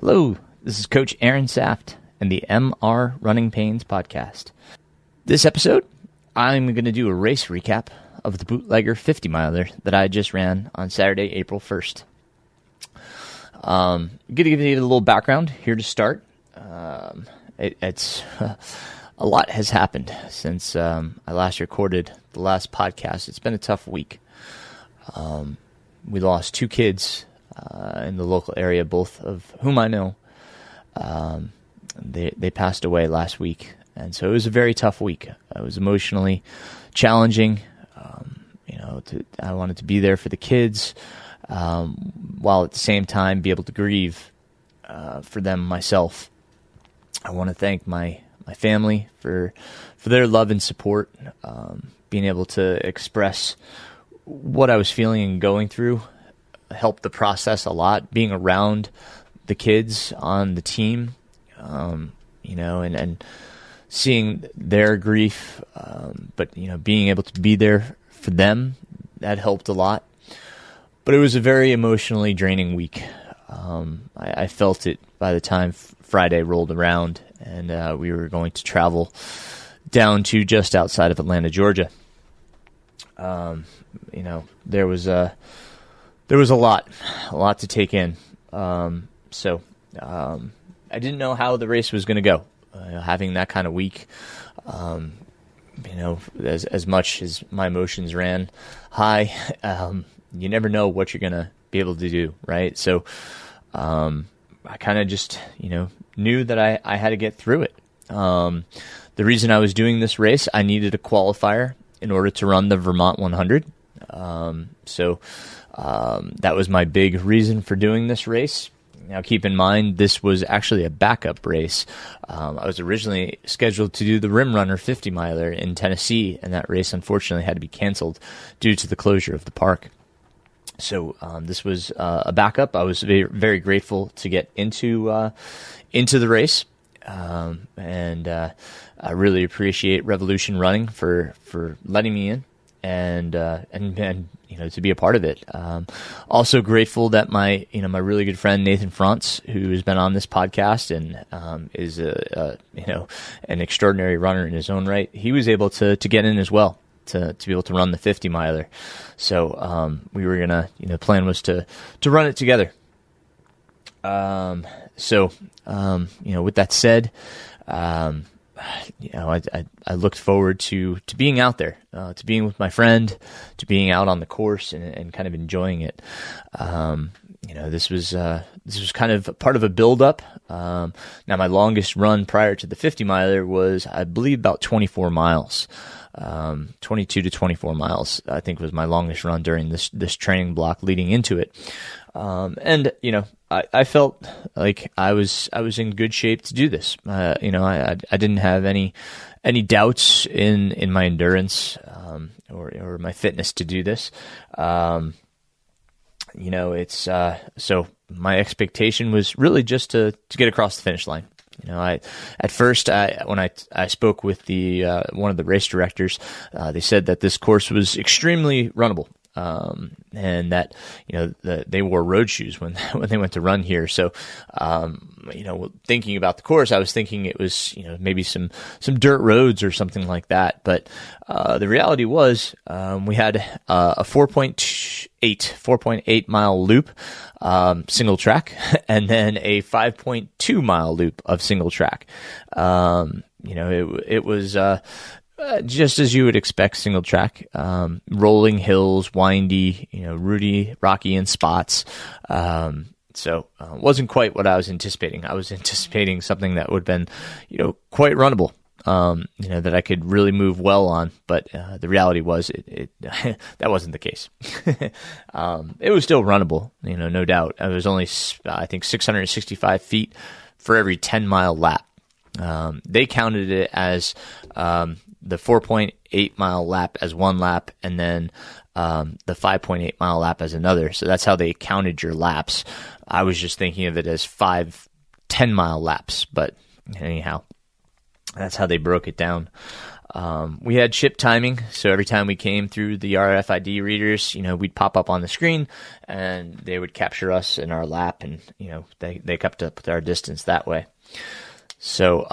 Hello, this is Coach Aaron Saft and the MR Runningpains podcast. This episode, I'm going to do a race recap of the Bootlegger 50 miler that I just ran on Saturday, April 1st. I'm going to give you a little background here to start. It's a lot has happened since I last recorded the last podcast. It's been a tough week. We lost two kids in the local area, both of whom I know. They passed away last week, and so it was a very tough week. It was emotionally challenging. I wanted to be there for the kids, while at the same time be able to grieve for them myself. I want to thank my family for their love and support, being able to express what I was feeling and going through helped the process a lot. Being around the kids on the team, and seeing their grief, but being able to be there for them, that helped a lot. But it was a very emotionally draining week. I felt it by the time Friday rolled around, and we were going to travel down to just outside of Atlanta, Georgia. There was a lot to take in. So I didn't know how the race was going to go. Having that kind of week, as much as my emotions ran high, you never know what you're going to be able to do, right? So I kind of just, knew that I had to get through it. The reason I was doing this race, I needed a qualifier in order to run the Vermont 100. So that was my big reason for doing this race. Now, keep in mind, this was actually a backup race. I was originally scheduled to do the Rim Runner 50 miler in Tennessee, and that race unfortunately had to be canceled due to the closure of the park. So this was a backup. I was very, very grateful to get into the race, and I really appreciate Revolution Running for letting me in and to be a part of it. Also grateful that my really good friend Nathan Frantz, who has been on this podcast and is an extraordinary runner in his own right, he was able to get in as well to be able to run the 50 miler. So we were gonna, the plan was to run it together. With that said, I looked forward to being out there, to being with my friend, to being out on the course and kind of enjoying it. This was kind of part of a build-up. Now, my longest run prior to the 50 miler was, I believe, about 24 miles. 22 to 24 miles, I think, was my longest run during this training block leading into it. I felt like I was in good shape to do this. I didn't have any doubts in my endurance, or my fitness to do this. So my expectation was really just to get across the finish line. At first, when I spoke with the one of the race directors, they said that this course was extremely runnable, and that they wore road shoes when they went to run here. So, thinking about the course, I was thinking it was maybe some dirt roads or something like that. But the reality was, we had a 4.8 mile loop, single track, and then a 5.2 mile loop of single track. It was just as you would expect, single track, rolling hills, windy, rocky in spots. So it wasn't quite what I was anticipating. I was anticipating something that would have been, quite runnable, that I could really move well on. But the reality was it that wasn't the case. It was still runnable, no doubt. It was only, I think, 665 feet for every 10-mile lap. They counted it as the 4.8 mile lap as one lap, and then the 5.8 mile lap as another. So that's how they counted your laps. I was just thinking of it as 5 10-mile laps, but anyhow, that's how they broke it down. We had chip timing, so every time we came through the RFID readers, we'd pop up on the screen, and they would capture us in our lap, and they kept up with our distance that way. So,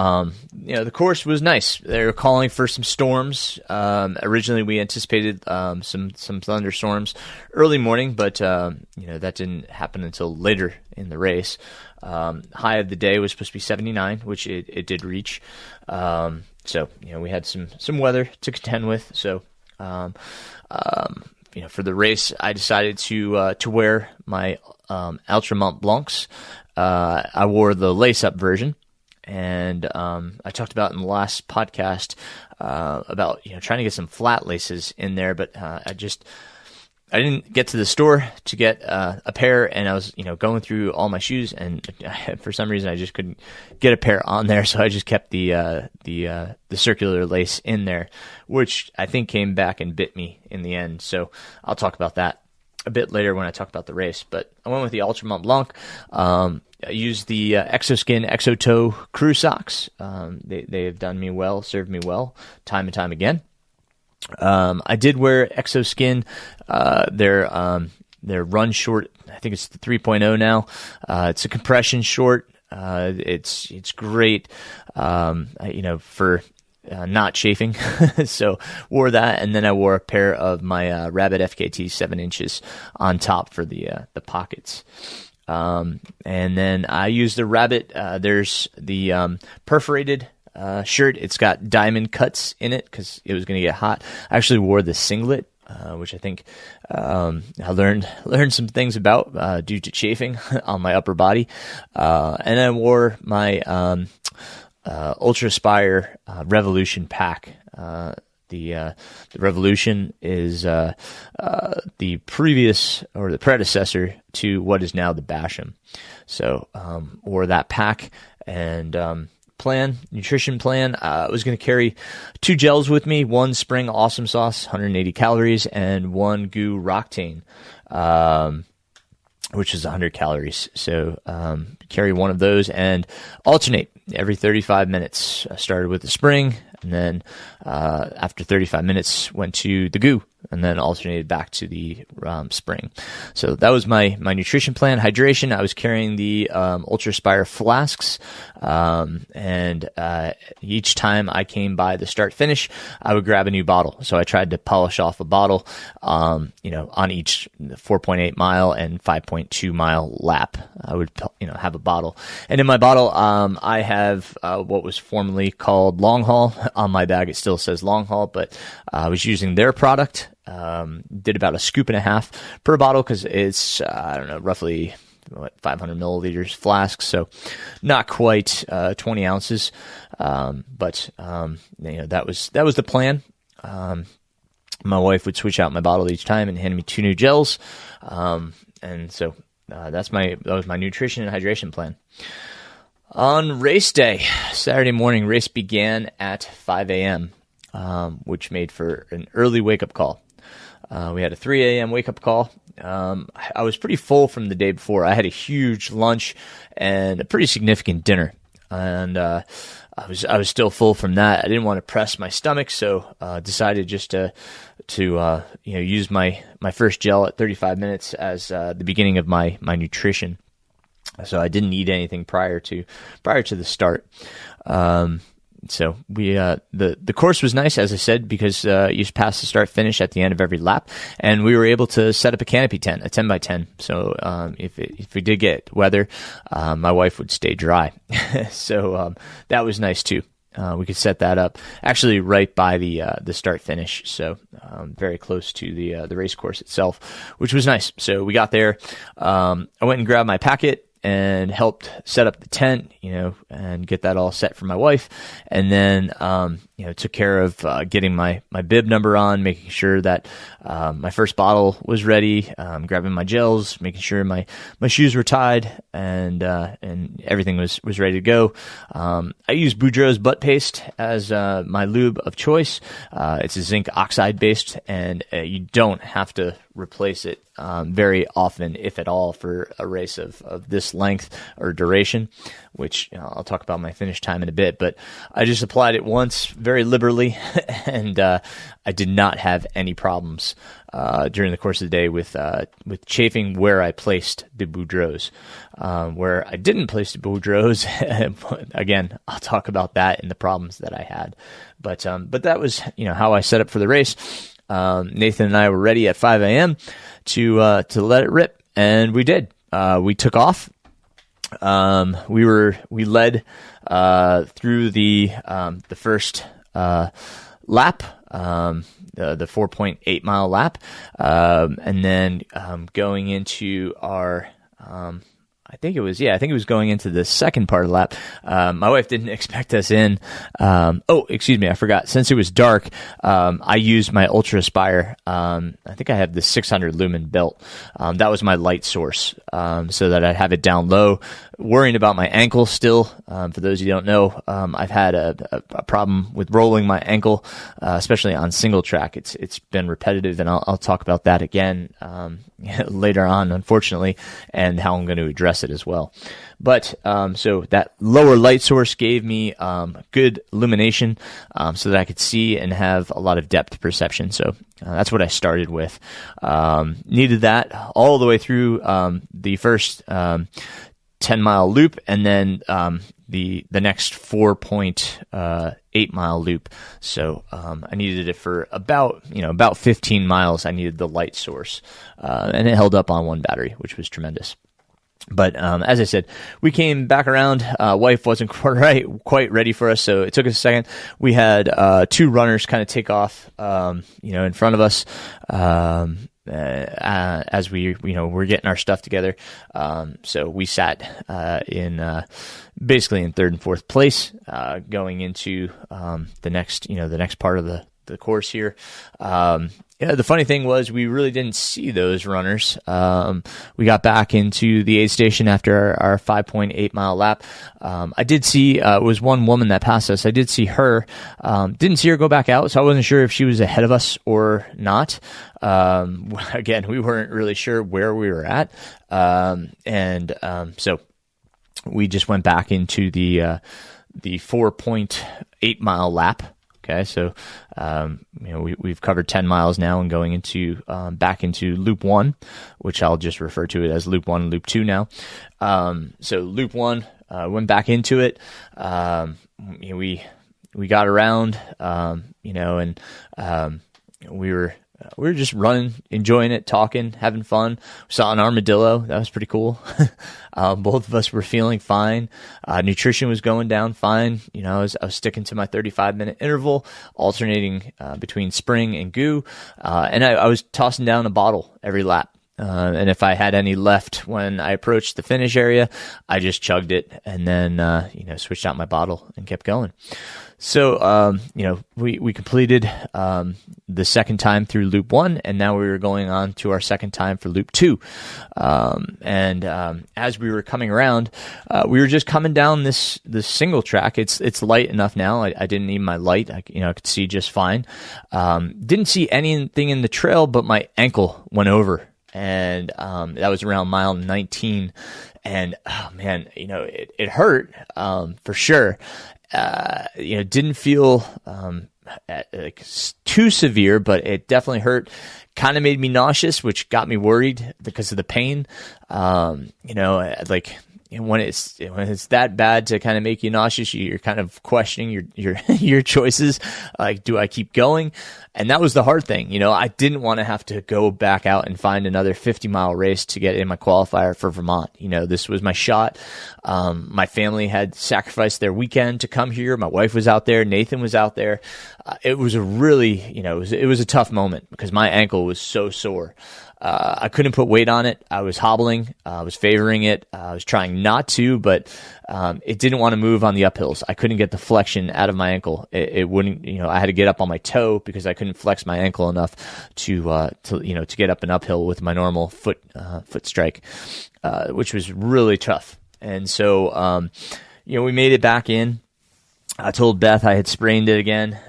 the course was nice. They were calling for some storms. Originally we anticipated, some thunderstorms early morning, but, that didn't happen until later in the race. High of the day was supposed to be 79, which it did reach. So, we had some weather to contend with. So, for the race, I decided to wear my, Ultra Mont Blancs. I wore the lace-up version. And I talked about in the last podcast about trying to get some flat laces in there, but I didn't get to the store to get a pair, and I was going through all my shoes, and for some reason I just couldn't get a pair on there, so I just kept the circular lace in there, which I think came back and bit me in the end. So I'll talk about that a bit later when I talk about the race. But I went with the Ultra Mont Blanc. I used the Exoskin Exotoe crew socks. They have done me well, served me well, time and time again. I did wear Exoskin, their run short. I think it's the 3.0 now. It's a compression short. It's great, for not chafing. So wore that, and then I wore a pair of my Rabbit FKT 7 inches on top for the pockets. And then I used the Rabbit. There's the perforated shirt. It's got diamond cuts in it because it was going to get hot. I actually wore the singlet, which I think I learned some things about due to chafing on my upper body. And I wore my Ultra Spire Revolution pack. The Revolution is the previous or the predecessor to what is now the Basham. So wore that pack and nutrition plan. I was going to carry 2 gels with me, one Spring Awesome Sauce, 180 calories, and one Goo Roctane, which is 100 calories. So carry one of those and alternate every 35 minutes. I started with the Spring, and then after 35 minutes went to the Goo, and then alternated back to the Spring. So that was my nutrition plan. Hydration, I was carrying the Ultra Spire flasks, and each time I came by the start finish, I would grab a new bottle. So I tried to polish off a bottle, on each 4.8 mile and 5.2 mile lap. I would, have a bottle. And in my bottle, I have what was formerly called Long Haul. On my bag, it still says Long Haul, but I was using their product. Did about a scoop and a half per bottle because it's, roughly 500 milliliters flask. So not quite 20 ounces. But that was the plan. My wife would switch out my bottle each time and hand me 2 new gels. And so that was my nutrition and hydration plan. On race day, Saturday morning, race began at 5 a.m., which made for an early wake-up call. We had a 3 a.m. wake-up call. I was pretty full from the day before. I had a huge lunch and a pretty significant dinner, and I was still full from that. I didn't want to press my stomach, so decided just to use my first gel at 35 minutes as the beginning of my nutrition. So I didn't eat anything prior to the start. So we the course was nice, as I said, because you pass the start finish at the end of every lap, and we were able to set up a canopy tent, a 10x10. So if we did get weather, my wife would stay dry. So that was nice too. We could set that up actually right by the start finish, so very close to the race course itself, which was nice. So we got there. I went and grabbed my packet and helped set up the tent, and get that all set for my wife. And then, took care of getting my bib number on, making sure that my first bottle was ready, grabbing my gels, making sure my shoes were tied, and everything was ready to go. I use Boudreaux's butt paste as my lube of choice. It's a zinc oxide based, and you don't have to replace it very often, if at all, for a race of this length or duration, which I'll talk about my finish time in a bit. But I just applied it once very liberally, and I did not have any problems during the course of the day with chafing where I placed the Boudreaux. Where I didn't place the Boudreaux, again, I'll talk about that and the problems that I had. But that was how I set up for the race. Nathan and I were ready at 5 a.m. to let it rip, and we did. We took off. We led through the first lap, the 4.8 mile lap, and then going into our I think it was going into the second part of the lap. My wife didn't expect us in. Excuse me, I forgot. Since it was dark, I used my Ultra Aspire. I think I have the 600 lumen belt. That was my light source, so that I'd have it down low. Worrying about my ankle still. For those of you who don't know, I've had a problem with rolling my ankle, especially on single track. It's been repetitive, and I'll talk about that again later on, unfortunately, and how I'm going to address it as well. But so that lower light source gave me good illumination, so that I could see and have a lot of depth perception. So that's what I started with. Needed that all the way through the first 10-mile loop, and then the next 4.8 mile loop. So I needed it for about 15 miles. I needed the light source, and it held up on one battery, which was tremendous. But as I said, we came back around. Wife wasn't quite ready for us, so it took us a second. We had two runners kind of take off, in front of us. As we we're getting our stuff together. So we sat basically in third and fourth place, going into the next part of the course here. The funny thing was we really didn't see those runners. We got back into the aid station after our 5.8 mile lap. I did see, it was one woman that passed us. I did see her. Didn't see her go back out, so I wasn't sure if she was ahead of us or not. Again, we weren't really sure where we were at. So we just went back into the 4.8 mile lap. Okay, so we've covered 10 miles now and going into back into loop 1, which I'll just refer to it as loop 1 and loop 2 now. So loop 1, went back into it. We got around, and we were just running, enjoying it, talking, having fun. We saw an armadillo. That was pretty cool. Both of us were feeling fine. Nutrition was going down fine. I was sticking to my 35-minute interval, alternating between spring and goo. And I was tossing down a bottle every lap. And if I had any left when I approached the finish area, I just chugged it and then, switched out my bottle and kept going. So, we completed the second time through loop 1, and now we were going on to our second time for loop 2. As we were coming around, we were just coming down this single track. It's light enough now. I didn't need my light. I could see just fine. Didn't see anything in the trail, but my ankle went over. And that was around mile 19, and oh man, it hurt for sure. Didn't feel too severe, but it definitely hurt. Kind of made me nauseous, which got me worried because of the pain. When it's that bad to kind of make you nauseous, you're kind of questioning your choices. Like, do I keep going? And that was the hard thing. I didn't want to have to go back out and find another 50-mile race to get in my qualifier for Vermont. This was my shot. My family had sacrificed their weekend to come here. My wife was out there. Nathan was out there. It was a really, it was a tough moment because my ankle was so sore. I couldn't put weight on it. I was hobbling. I was favoring it. I was trying not to, but it didn't want to move on the uphills. I couldn't get the flexion out of my ankle. It wouldn't. I had to get up on my toe because I couldn't flex my ankle enough to get up an uphill with my normal foot strike, which was really tough. And so we made it back in. I told Beth I had sprained it again.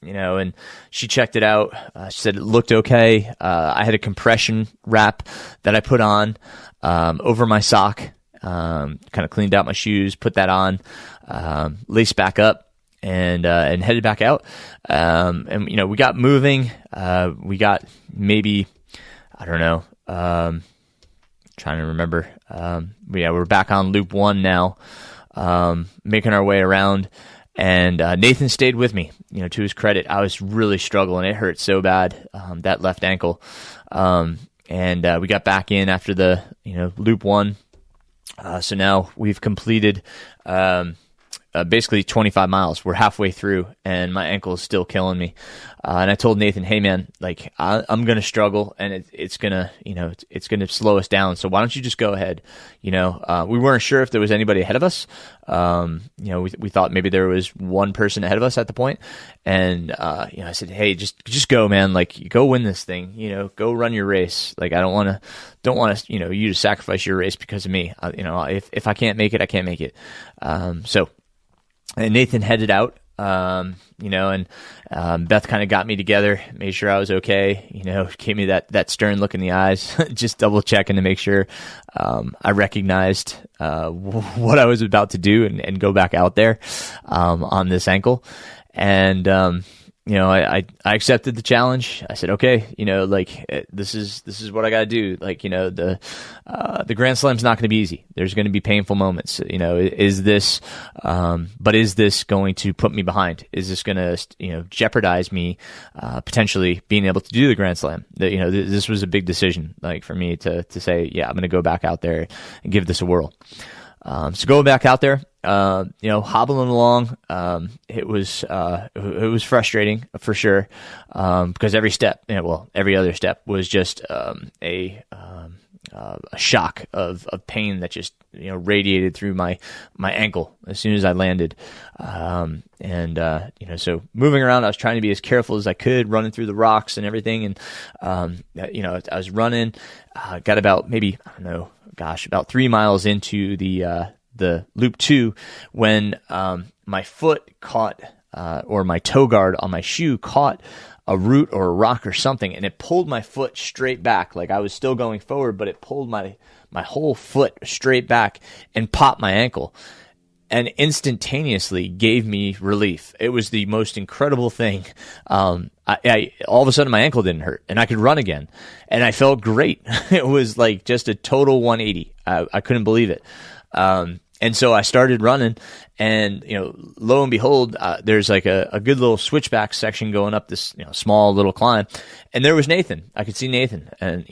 and she checked it out. She said it looked okay. I had a compression wrap that I put on over my sock, kind of cleaned out my shoes, put that on, laced back up, and headed back out. And we got moving. We got maybe, I don't know, trying to remember. We're back on loop 1 now, making our way around. And Nathan stayed with me. To his credit, I was really struggling. It hurt so bad, that left ankle. And we got back in after the loop 1. So now we've completed basically 25 miles. We're halfway through, and my ankle is still killing me. And I told Nathan, hey man, like I'm gonna struggle, and it's gonna it's gonna slow us down. So why don't you just go ahead? We weren't sure if there was anybody ahead of us. We thought maybe there was one person ahead of us at the point, and I said, hey, just go, man. Like, go win this thing. Go run your race. Like, I don't want to you to sacrifice your race because of me. If I can't make it, I can't make it. And Nathan headed out. And Beth kind of got me together, made sure I was okay, gave me that stern look in the eyes, just double checking to make sure I recognized what I was about to do and go back out there on this ankle. And I accepted the challenge. I said, okay, this is what I got to do. Like, the Grand Slam's not going to be easy. There's going to be painful moments. Is this going to put me behind? Is this going to, jeopardize me, potentially being able to do the Grand Slam? This was a big decision, like, for me to say, yeah, I'm going to go back out there and give this a whirl. So going back out there, hobbling along, it was frustrating for sure, because every step, every other step was just a shock of pain that just radiated through my ankle as soon as I landed. So moving around, I was trying to be as careful as I could, running through the rocks and everything, and I was running, got about maybe, I don't know, about 3 miles into the loop 2 when my foot caught or my toe guard on my shoe caught a root or a rock or something, and it pulled my foot straight back. Like, I was still going forward, but it pulled my whole foot straight back and popped my ankle, and instantaneously gave me relief. It was the most incredible thing. I all of a sudden my ankle didn't hurt, and I could run again, and I felt great. It was like just a total 180. I couldn't believe it. And so I started running, and lo and behold, there's like a good little switchback section going up this small little climb, and there was Nathan. I could see Nathan, and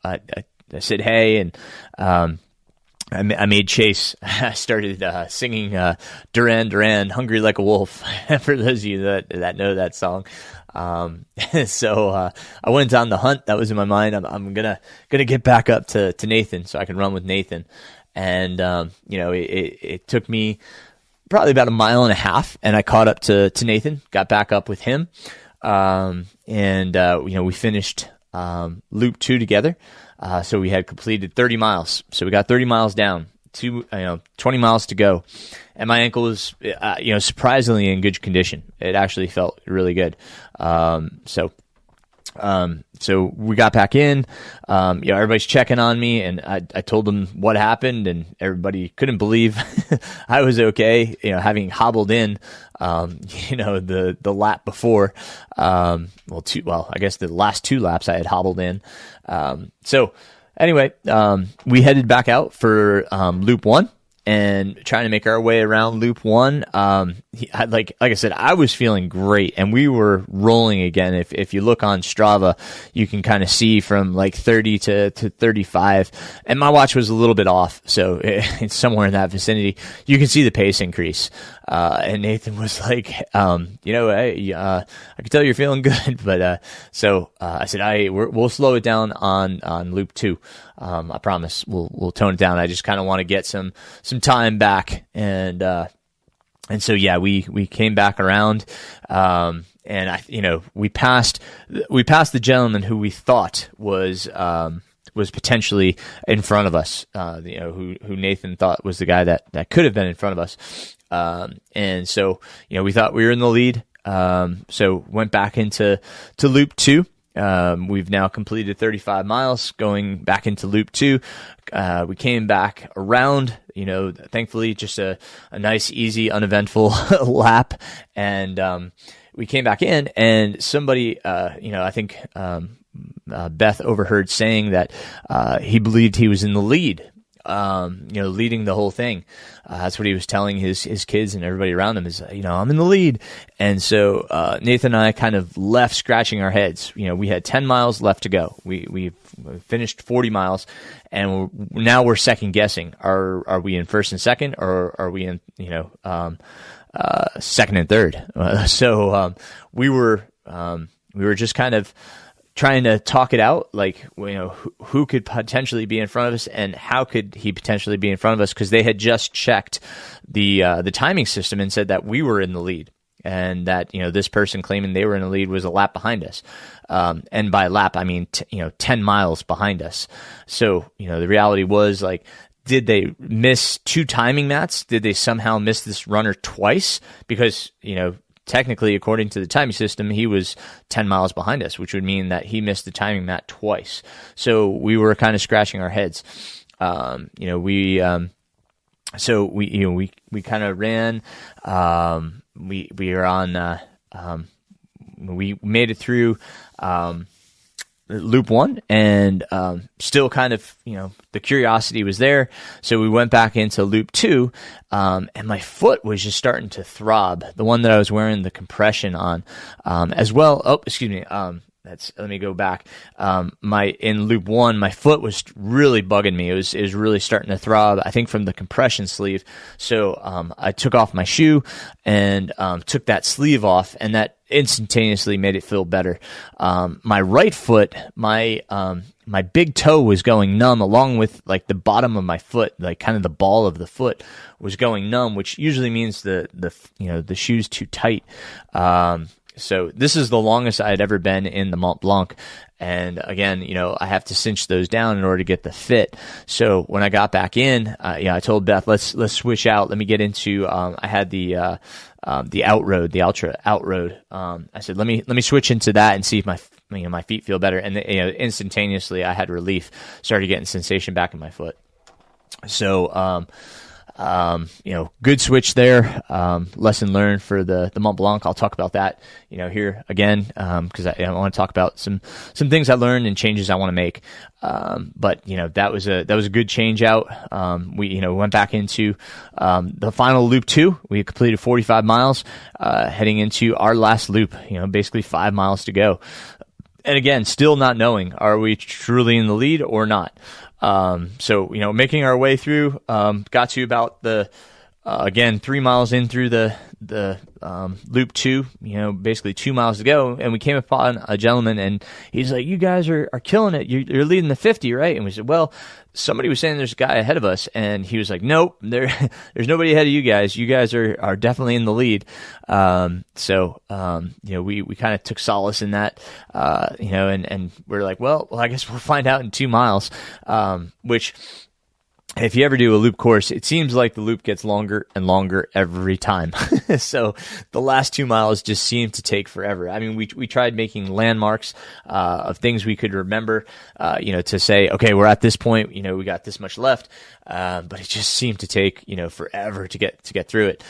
I said hey, and I made chase. I started singing Duran Duran, Hungry Like a Wolf, for those of you that know that song. So I went on the hunt. That was in my mind. I'm gonna get back up to Nathan so I can run with Nathan. And it took me probably about 1.5 miles, and I caught up to Nathan, got back up with him, we finished loop 2 together. So we had completed 30 miles. So we got 30 miles down, 20 miles to go, and my ankle was surprisingly in good condition. It actually felt really good. So we got back in, everybody's checking on me, and I told them what happened, and everybody couldn't believe I was okay, having hobbled in, the lap before, I guess the last 2 laps I had hobbled in. So anyway, we headed back out for, loop 1. And trying to make our way around loop 1. Like I said, I was feeling great, and we were rolling again. If you look on Strava, you can kind of see from like 30 to 35, and my watch was a little bit off, so it's somewhere in that vicinity. You can see the pace increase. And Nathan was like, hey, I can tell you're feeling good, but so I said, we'll slow it down on loop 2. I promise we'll tone it down. I just kind of want to get some time back, and so yeah, we came back around, and we passed the gentleman who we thought was potentially in front of us, who Nathan thought was the guy that could have been in front of us. And so, we thought we were in the lead. So went back into loop 2. We've now completed 35 miles going back into loop 2. We came back around, thankfully just a nice, easy, uneventful lap. And, we came back in and somebody, I think, Beth overheard saying that, he believed he was in the lead. Leading the whole thing. That's what he was telling his kids and everybody around him is, I'm in the lead. And so, Nathan and I kind of left scratching our heads. We had 10 miles left to go. We finished 40 miles and now we're second guessing. Are we in first and second or are we in, second and third? So, we were just kind of trying to talk it out, like, who could potentially be in front of us and how could he potentially be in front of us, because they had just checked the timing system and said that we were in the lead and that, this person claiming they were in the lead was a lap behind us. And by lap, I mean, 10 miles behind us. So, the reality was, like, did they miss 2 timing mats? Did they somehow miss this runner twice? Because, technically, according to the timing system, he was 10 miles behind us, which would mean that he missed the timing mat twice. So we were kind of scratching our heads. We kind of ran. We were on. We made it through loop 1, and still kind of, the curiosity was there. So we went back into loop 2, and my foot was just starting to throb. The one that I was wearing the compression on, as well. Oh, excuse me. Let me go back. In loop 1, my foot was really bugging me. It was really starting to throb, I think from the compression sleeve. So, I took off my shoe and, took that sleeve off, and that instantaneously made it feel better. My right foot, my big toe was going numb, along with like the bottom of my foot, like kind of the ball of the foot was going numb, which usually means the shoe's too tight. So this is the longest I had ever been in the Mont Blanc. And again, I have to cinch those down in order to get the fit. So when I got back in, I told Beth, let's switch out. Let me get into, I had the outroad, the ultra outroad. I said, let me switch into that and see if my feet feel better. And instantaneously I had relief, started getting sensation back in my foot. So, good switch there. Lesson learned for the Mont Blanc. I'll talk about that, here again, because I want to talk about some things I learned and changes I want to make. But that was a good change out. We went back into the final loop 2. We completed 45 miles, heading into our last loop. Basically 5 miles to go. And again, still not knowing, are we truly in the lead or not? So, making our way through, got to about again, 3 miles in through the loop 2, basically 2 miles to go. And we came upon a gentleman and he's like, you guys are killing it. You're leading the 50, right? And we said, well, somebody was saying there's a guy ahead of us. And he was like, nope, there's nobody ahead of you guys. You guys are definitely in the lead. So, we kind of took solace in that, and we're like, well, I guess we'll find out in 2 miles, which, if you ever do a loop course, it seems like the loop gets longer and longer every time. So the last 2 miles just seem to take forever. I mean, we tried making landmarks of things we could remember, to say, okay, we're at this point, we got this much left. But it just seemed to take, forever to get through it.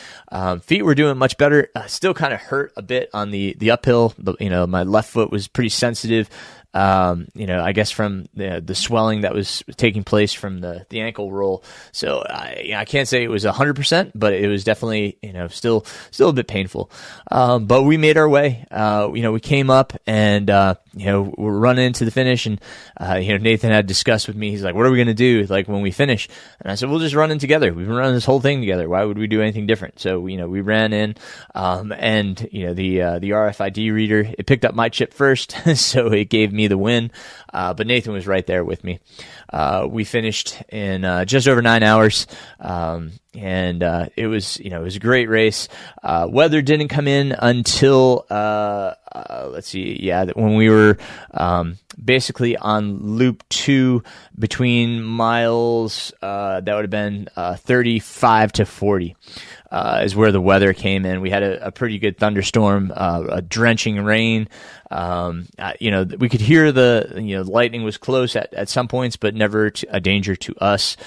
Feet were doing much better. Still kind of hurt a bit on the uphill. My left foot was pretty sensitive. I guess from the swelling that was taking place from the ankle roll. So I can't say it was 100%, but it was definitely, still a bit painful. But we made our way. We came up and, we're running into the finish, and, Nathan had discussed with me. He's like, what are we going to do? Like when we finish? And I said, we'll just run in together. We've been running this whole thing together. Why would we do anything different? So, we ran in, and, the RFID reader, it picked up my chip first. So it gave me the win. But Nathan was right there with me. We finished in, just over 9 hours. And it was a great race. Weather didn't come in until, let's see. Yeah. When we were, basically on loop 2 between miles, that would have been, 35 to 40. is where the weather came in. We had a pretty good thunderstorm, a drenching rain. We could hear the lightning was close at some points, but never a danger to us.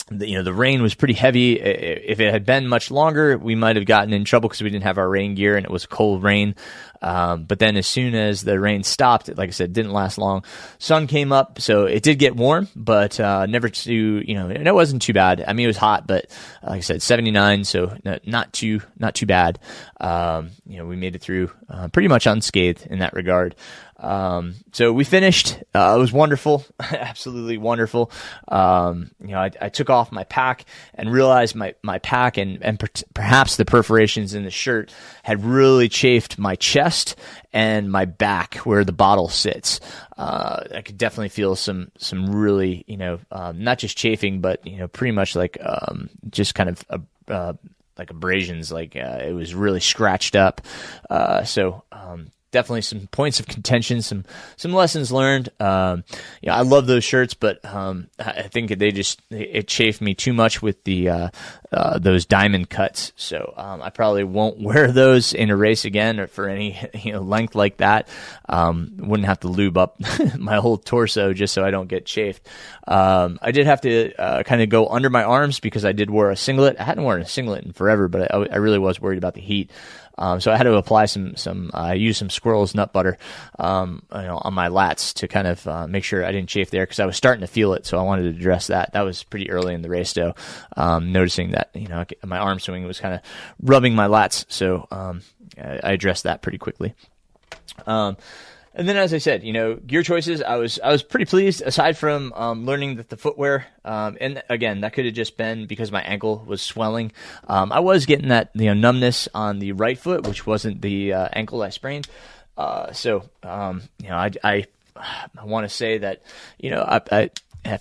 The rain was pretty heavy. If it had been much longer, we might have gotten in trouble because we didn't have our rain gear and it was cold rain. But then as soon as the rain stopped, like I said, it didn't last long. Sun came up, so it did get warm, but never too, and it wasn't too bad. I mean, it was hot, but like I said, 79, so not too bad. We made it through pretty much unscathed in that regard. So we finished. It was wonderful, absolutely wonderful. I took off my pack and realized my pack and perhaps the perforations in the shirt had really chafed my chest and my back where the bottle sits. I could definitely feel some really, not just chafing, but, pretty much like, just kind of, like abrasions, like, it was really scratched up. Definitely some points of contention, some lessons learned. I love those shirts, but I think it chafed me too much with those diamond cuts. So I probably won't wear those in a race again or for any length like that. Wouldn't have to lube up my whole torso just so I don't get chafed. I did have to kind of go under my arms because I did wear a singlet. I hadn't worn a singlet in forever, but I really was worried about the heat. So I had to apply I used some squirrel's nut butter, on my lats to kind of, make sure I didn't chafe there because I was starting to feel it. So I wanted to address that. That was pretty early in the race though. Noticing that, my arm swing was kind of rubbing my lats. So, I addressed that pretty quickly. And then, as I said, gear choices, I was pretty pleased, aside from learning that the footwear, and again, that could have just been because my ankle was swelling. I was getting that numbness on the right foot, which wasn't the ankle I sprained. I want to say that,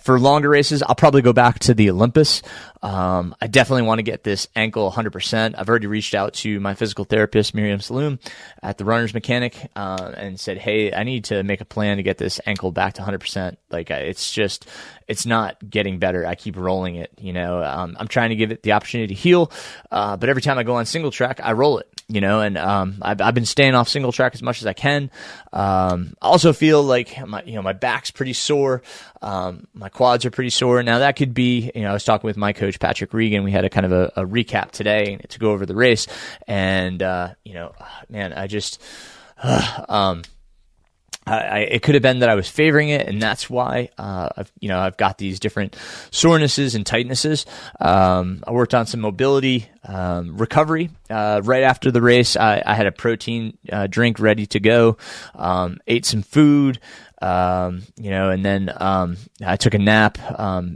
for longer races, I'll probably go back to the Olympus. I definitely want to get this ankle 100%. I've already reached out to my physical therapist, Miriam Saloom, at the Runner's Mechanic, and said, hey, I need to make a plan to get this ankle back to 100%. Like, it's not getting better. I keep rolling it, I'm trying to give it the opportunity to heal. But every time I go on single track, I roll it, and I've been staying off single track as much as I can. I also feel like my back's pretty sore. My quads are pretty sore. Now that could be, I was talking with my coach, Patrick Regan. We had a kind of a recap today to go over the race. And, man, I just, it could have been that I was favoring it, and that's why I've got these different sorenesses and tightnesses. I worked on some mobility, recovery. Right after the race, I had a protein drink ready to go. Ate some food. And then I took a nap.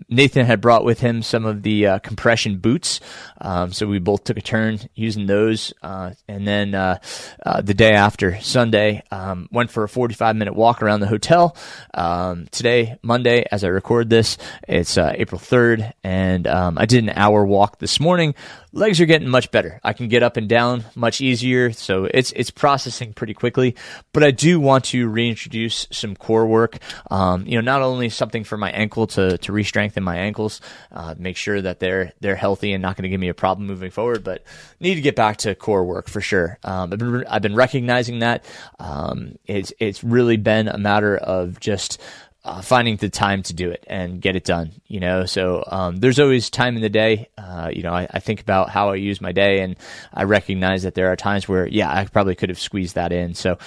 Nathan had brought with him some of the compression boots, so we both took a turn using those. And then the day after, Sunday, went for a 45-minute walk around the hotel. Today, Monday, as I record this, it's April 3rd, and I did an hour walk this morning. Legs are getting much better. I can get up and down much easier, so it's processing pretty quickly. But I do want to reintroduce some core work. Not only something for my ankle to re-strengthen my ankles, make sure that they're healthy and not going to give me a problem moving forward, but need to get back to core work for sure. I've been recognizing that. It's really been a matter of just finding the time to do it and get it done, so there's always time in the day. I think about how I use my day, and I recognize that there are times where, I probably could have squeezed that in. So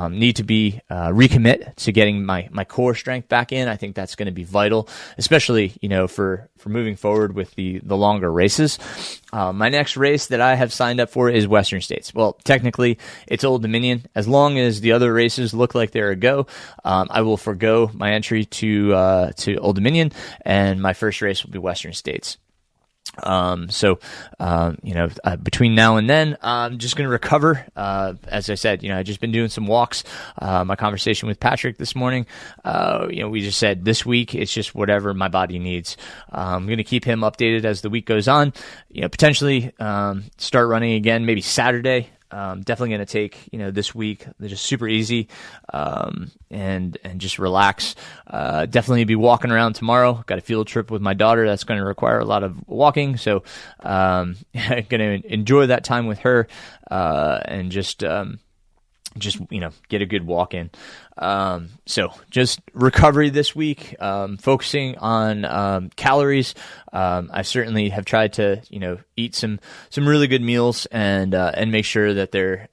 need to be recommit to getting my core strength back in. I think that's going to be vital, especially, for moving forward with the longer races. My next race that I have signed up for is Western States. Well, technically, it's Old Dominion. As long as the other races look like they're a go, I will forego my entry to Old Dominion, and my first race will be Western States. Between now and then, I'm just going to recover. As I said, I've just been doing some walks. My conversation with Patrick this morning, we just said this week, it's just whatever my body needs. I'm going to keep him updated as the week goes on, potentially, start running again, maybe Saturday. Definitely going to take, this week just super easy, and just relax. Definitely be walking around tomorrow. Got a field trip with my daughter that's going to require a lot of walking, so going to enjoy that time with her, and just get a good walk in. So just recovery this week, focusing on calories. I certainly have tried to eat some really good meals and make sure that they're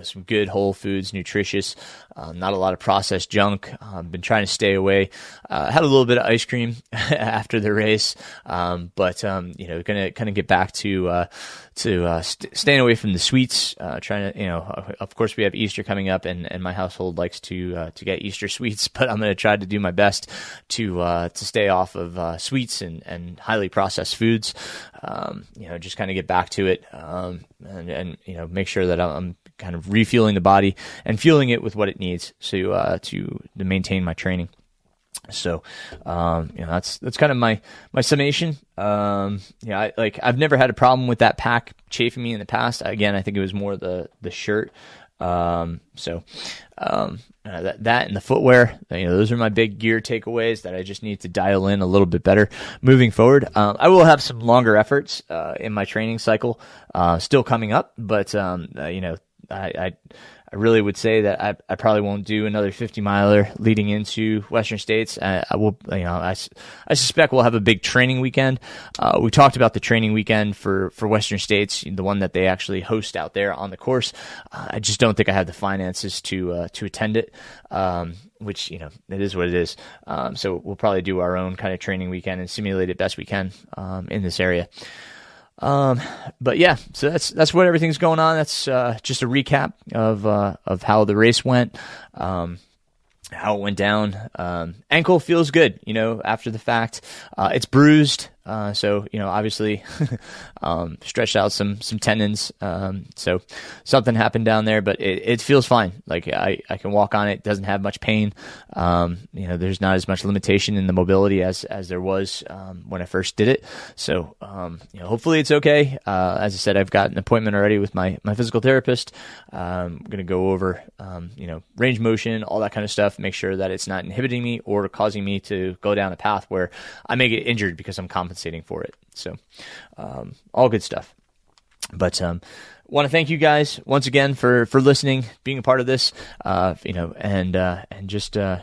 some good whole foods, nutritious, not a lot of processed junk. Been trying to stay away. Had a little bit of ice cream after the race, but gonna kind of get back to staying away from the sweets. Trying to of course we have Easter coming up, and my household likes to get Easter sweets, but I'm going to try to do my best to stay off of sweets and highly processed foods. Just kind of get back to it, and make sure that I'm kind of refueling the body and fueling it with what it needs to maintain my training. So, that's kind of my summation. I've never had a problem with that pack chafing me in the past. Again, I think it was more the shirt. That and the footwear, those are my big gear takeaways that I just need to dial in a little bit better moving forward. I will have some longer efforts in my training cycle still coming up, but I really would say that I probably won't do another 50 miler leading into Western States. I will, I suspect we'll have a big training weekend. We talked about the training weekend for Western States, the one that they actually host out there on the course. I just don't think I have the finances to attend it. Which, it is what it is. So we'll probably do our own kind of training weekend and simulate it best we can, in this area. But yeah, so that's what everything's going on. That's just a recap of how the race went, how it went down. Ankle feels good, after the fact. It's bruised. So, obviously, stretched out some tendons. So something happened down there, but it feels fine. Like I can walk on it. Doesn't have much pain. There's not as much limitation in the mobility as there was, when I first did it. So, hopefully it's okay. As I said, I've got an appointment already with my physical therapist. I'm going to go over, range motion, all that kind of stuff, make sure that it's not inhibiting me or causing me to go down a path where I may get injured because I'm compensating for it. So, all good stuff. But want to thank you guys once again for listening, being a part of this, and just I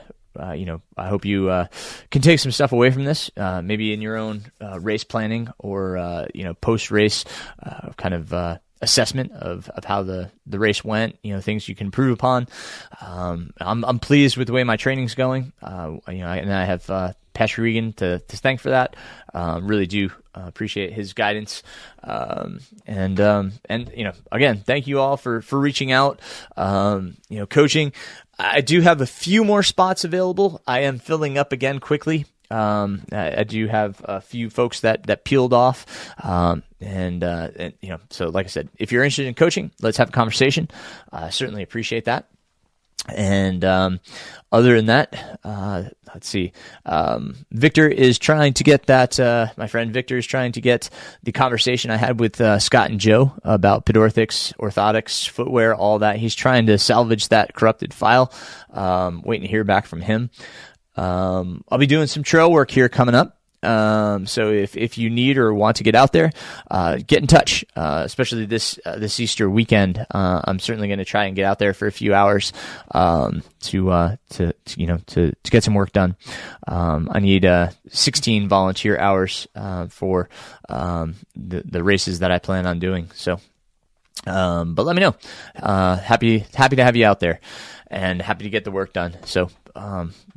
hope you can take some stuff away from this, maybe in your own race planning or post race kind of assessment of how the race went, things you can improve upon. I'm pleased with the way my training's going. And I have Patrick Regan to thank for that. Really do appreciate his guidance. And again, thank you all for reaching out. Coaching. I do have a few more spots available. I am filling up again quickly. I do have a few folks that peeled off. So like I said, if you're interested in coaching, let's have a conversation. I certainly appreciate that. And other than that, let's see. Victor is trying to get that. My friend Victor is trying to get the conversation I had with Scott and Joe about pedorthics, orthotics, footwear, all that. He's trying to salvage that corrupted file. Waiting to hear back from him. I'll be doing some trail work here coming up. So if you need or want to get out there, get in touch, especially this Easter weekend. I'm certainly going to try and get out there for a few hours, to get some work done. I need 16 volunteer hours for the races that I plan on doing. So, but let me know. Happy to have you out there, and happy to get the work done. So,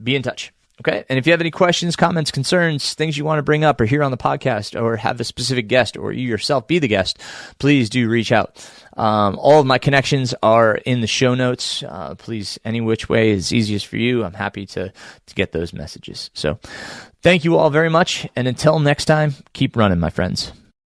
be in touch. Okay. And if you have any questions, comments, concerns, things you want to bring up or hear on the podcast, or have a specific guest, or you yourself be the guest, please do reach out. All of my connections are in the show notes. Please, any which way is easiest for you. I'm happy to get those messages. So thank you all very much. And until next time, keep running, my friends.